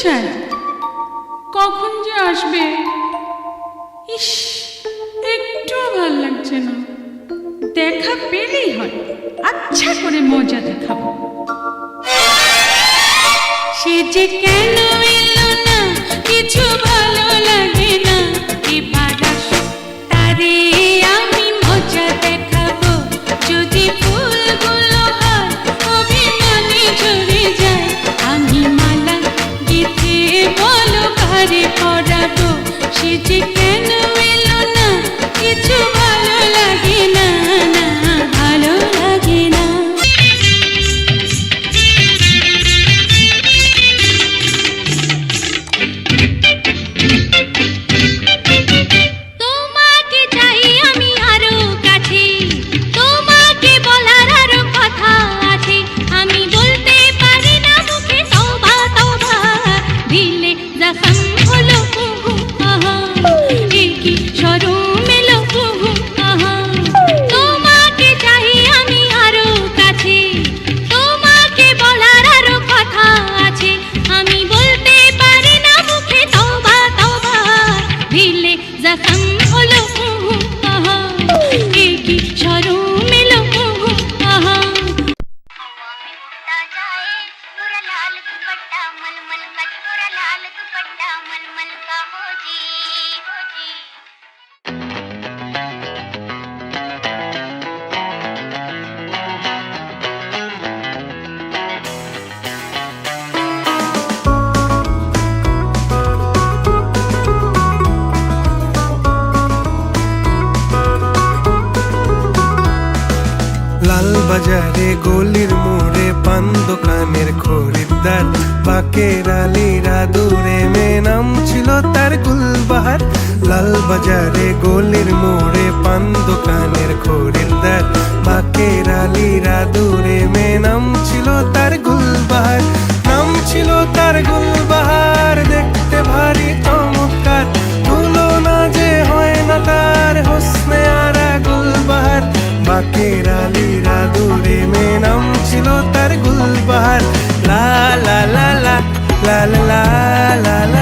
চায়, কখন যে আসবে। ইস, একটুও ভাল লাগছে না। দেখা পেলেই হয়, আচ্ছা করে মজা দেখাবো। সে যে কেন এলো না, কিছু ভালো লাগে না। এবার আসো, তারে আমি মজা দেখাবো। যদি ফুলগুলো হয় অভিমানে ঝরে যায়, আমি মালা গেঁথে বলো কারে পরাবো। সে যে কেন এলো না, কিছু ভালো লাগে না, না ভালো লাগে না। তোমাকে চাই আমি আরো কাছে, তোমাকে বলার আরো কথা আছে। আমি বলতে পারি না মুখে তওবা তওবা, দিলে জখম হলো আহা, এ কি শরম এলো আহা। তোমাকে চাই আমি আরো কাছে, তোমাকে বলার আরো কথা আছে। আমি বলতে পারি না মুখে তওবা তওবা, দিলে জখম হলো আহা, এ কি শরম এলো আহা। पूरा लाल दुपट्टा मलमल का, पूरा लाल दुपट्टा मलमल का हो जी, हो जी। লাল বাজারে গলির মোড়ে পান দোকানের খরিদ্দার, বাকের আলীরা দূরে মেয়ে নাম ছিল তার গুলবাহার। লাল বাজারে গলির মোড়ে পান দোকানের খরিদ্দার, বাকের আলীরা দূরে মেয়ে নাম ছিল তার গুলবাহার। নাম ছিল তার গুলবাহার, দেখতে ভারী চমৎকার, তুলনা যে হয় না তার হোসনে আরা গুলবাহার। বাকের আলীরা দূরে মেয়ে নাম ছিল তার গুলবাহার। লা লা লা লা লা লা লা লা।